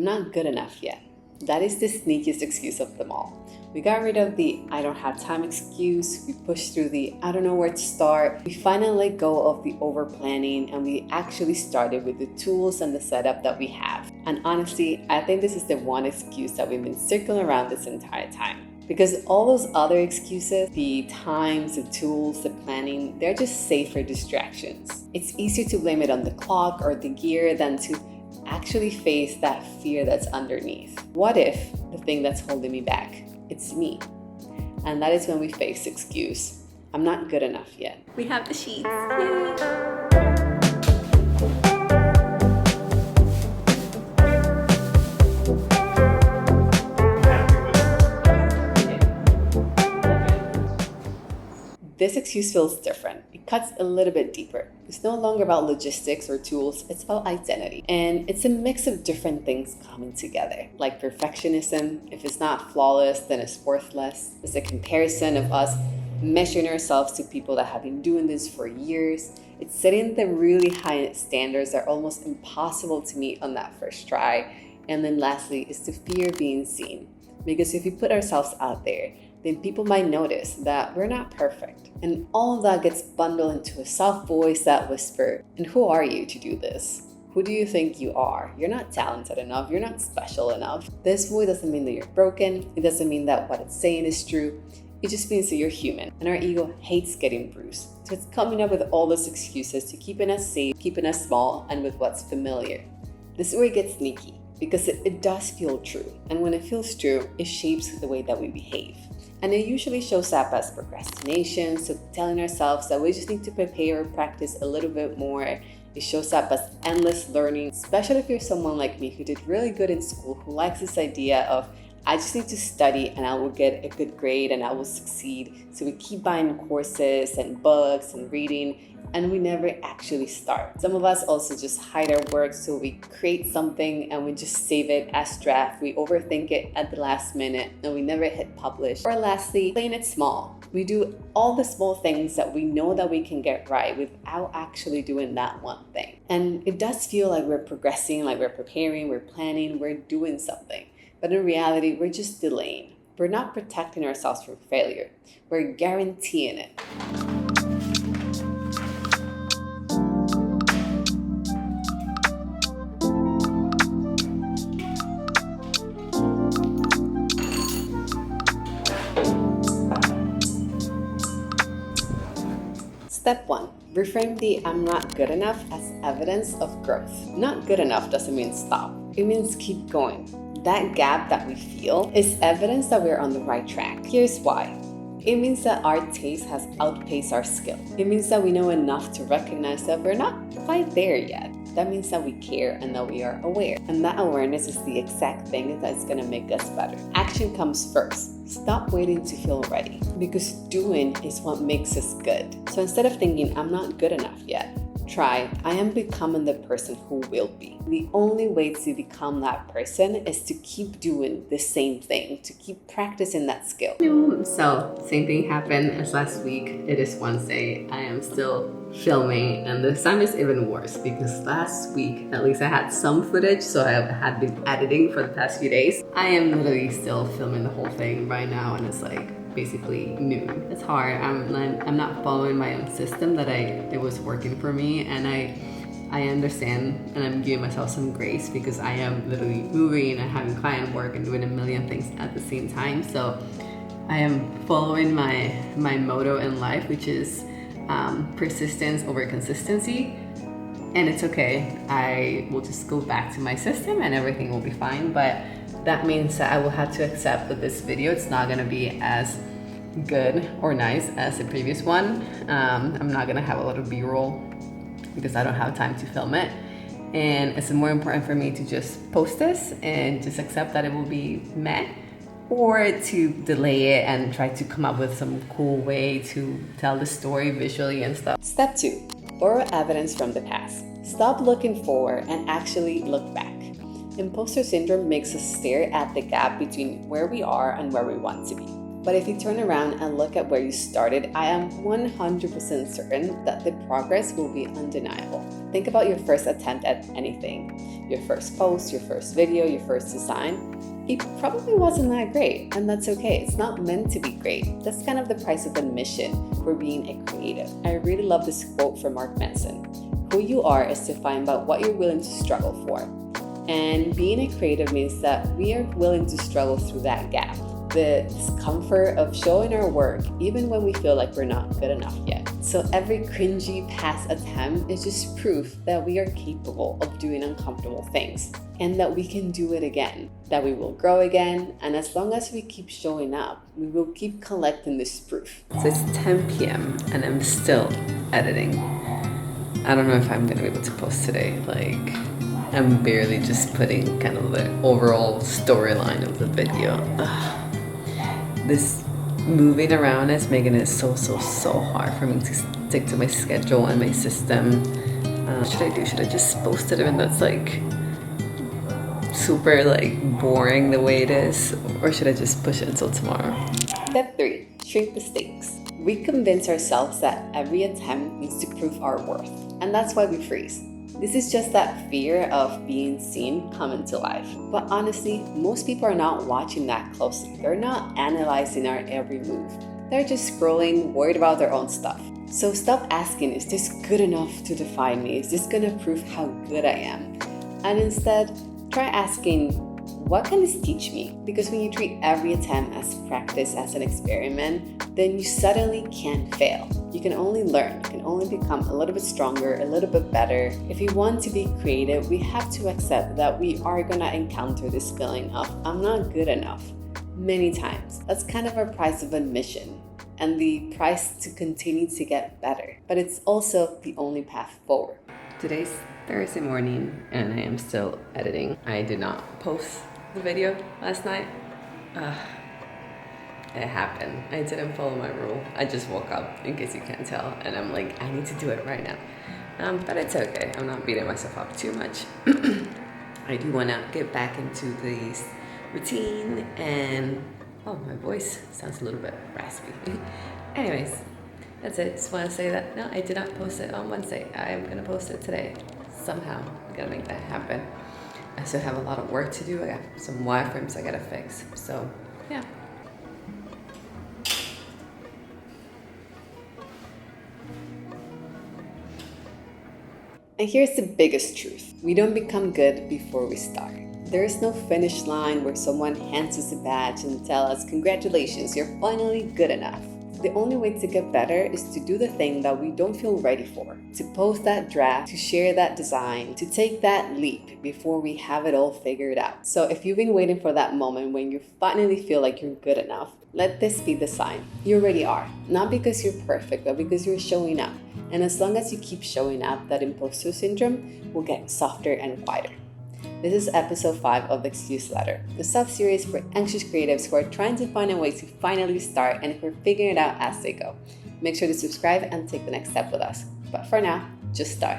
I'm not good enough yet. That is the sneakiest excuse of them all. We got rid of the I don't have time excuse. We pushed through the I don't know where to start. We finally let go of the overplanning, and we actually started with the tools and the setup that we have. And honestly, I think this is the one excuse that we've been circling around this entire time. Because all those other excuses, the times, the tools, the planning, they're just safer distractions. It's easier to blame it on the clock or the gear than to actually face that fear that's underneath. What if the thing that's holding me back, it's me? And that is when we face the excuse, I'm not good enough yet. We have the sheets. Yay. This excuse feels different. It cuts a little bit deeper. It's no longer about logistics or tools, it's about identity. And it's a mix of different things coming together, like perfectionism. If it's not flawless, then it's worthless. It's a comparison of us measuring ourselves to people that have been doing this for years. It's setting the really high standards that are almost impossible to meet on that first try. And then lastly, is the fear of being seen. Because if we put ourselves out there, then people might notice that we're not perfect. And all of that gets bundled into a soft voice that whispers, and who are you to do this? Who do you think you are? You're not talented enough. You're not special enough. This voice doesn't mean that you're broken. It doesn't mean that what it's saying is true. It just means that you're human. And our ego hates getting bruised. So it's coming up with all those excuses to keeping us safe, keeping us small, and with what's familiar. This is where it gets sneaky, because it does feel true. And when it feels true, it shapes the way that we behave. And it usually shows up as procrastination, so telling ourselves that we just need to prepare or practice a little bit more. It shows up as endless learning, especially if you're someone like me who did really good in school, who likes this idea of, I just need to study and I will get a good grade and I will succeed. So we keep buying courses and books and reading, and we never actually start. Some of us also just hide our work, so we create something and we just save it as draft. We overthink it at the last minute and we never hit publish. Or lastly, playing it small. We do all the small things that we know that we can get right without actually doing that one thing. And it does feel like we're progressing, like we're preparing, we're planning, we're doing something. But in reality, we're just delaying. We're not protecting ourselves from failure. We're guaranteeing it. Step 1. Reframe the I'm not good enough as evidence of growth. Not good enough doesn't mean stop. It means keep going. That gap that we feel is evidence that we're on the right track. Here's why. It means that our taste has outpaced our skill. It means that we know enough to recognize that we're not quite there yet. That means that we care and that we are aware. And that awareness is the exact thing that's going to make us better. Action comes first. Stop waiting to feel ready, because doing is what makes us good. So instead of thinking, I'm not good enough yet, try, I am becoming the person who will be. The only way to become that person is to keep doing the same thing, to keep practicing that skill. So, same thing happened as last week. It is Wednesday. I am still filming, and this time is even worse because last week, at least I had some footage, so I had been editing for the past few days. I am literally still filming the whole thing right now, and it's like basically noon. It's hard. I'm not following my own system that it was working for me, and I understand, and I'm giving myself some grace because I am literally moving and having client work and doing a million things at the same time. So I am following my motto in life, which is persistence over consistency. And it's okay. I will just go back to my system and everything will be fine. But that means that I will have to accept that this video, it's not gonna be as good or nice as the previous one. I'm not gonna have a lot of B-roll because I don't have time to film it. And it's more important for me to just post this and just accept that it will be meh, or to delay it and try to come up with some cool way to tell the story visually and stuff. Step 2, borrow evidence from the past. Stop looking forward and actually look back. Imposter syndrome makes us stare at the gap between where we are and where we want to be. But if you turn around and look at where you started, I am 100% certain that the progress will be undeniable. Think about your first attempt at anything. Your first post, your first video, your first design. It probably wasn't that great, and that's okay. It's not meant to be great. That's kind of the price of admission for being a creative. I really love this quote from Mark Manson. Who you are is defined by what you're willing to struggle for. And being a creative means that we are willing to struggle through that gap. The discomfort of showing our work even when we feel like we're not good enough yet. So every cringy past attempt is just proof that we are capable of doing uncomfortable things and that we can do it again, that we will grow again, and as long as we keep showing up, we will keep collecting this proof. So it's 10 p.m. and I'm still editing. I don't know if I'm gonna be able to post today. I'm barely just putting kind of the overall storyline of the video. This moving around is making it so hard for me to stick to my schedule and my system. What should I do? Should I just post it when that's super boring the way it is? Or should I just push it until tomorrow? Step 3, shrink the stakes. We convince ourselves that every attempt needs to prove our worth. And that's why we freeze. This is just that fear of being seen coming to life. But honestly, most people are not watching that closely. They're not analyzing our every move. They're just scrolling, worried about their own stuff. So stop asking, is this good enough to define me? Is this gonna prove how good I am? And instead, try asking, what can this teach me? Because when you treat every attempt as practice, as an experiment, then you suddenly can't fail. You can only learn, you can only become a little bit stronger, a little bit better. If we want to be creative, we have to accept that we are gonna encounter this feeling of, I'm not good enough, many times. That's kind of our price of admission and the price to continue to get better. But it's also the only path forward. Today's Thursday morning and I am still editing. I did not post the video last night. It happened. I didn't follow my rule. I just woke up, in case you can't tell, and I'm like, I need to do it right now. But it's okay. I'm not beating myself up too much. I do want to get back into this routine and, oh, my voice sounds a little bit raspy. Anyways, that's it. Just want to say that, no, I did not post it on Wednesday. I am going to post it today. Somehow, I'm going to make that happen. I still have a lot of work to do. I got some wireframes I got to fix. So, yeah. And here's the biggest truth. We don't become good before we start. There is no finish line where someone hands us a badge and tells us, congratulations, you're finally good enough. The only way to get better is to do the thing that we don't feel ready for, to post that draft, to share that design, to take that leap before we have it all figured out. So if you've been waiting for that moment when you finally feel like you're good enough, let this be the sign. You already are. Not because you're perfect, but because you're showing up. And as long as you keep showing up, that imposter syndrome will get softer and quieter. This is episode 5 of the Excuse Letter, the sub-series for anxious creatives who are trying to find a way to finally start and who are figuring it out as they go. Make sure to subscribe and take the next step with us. But for now, just start.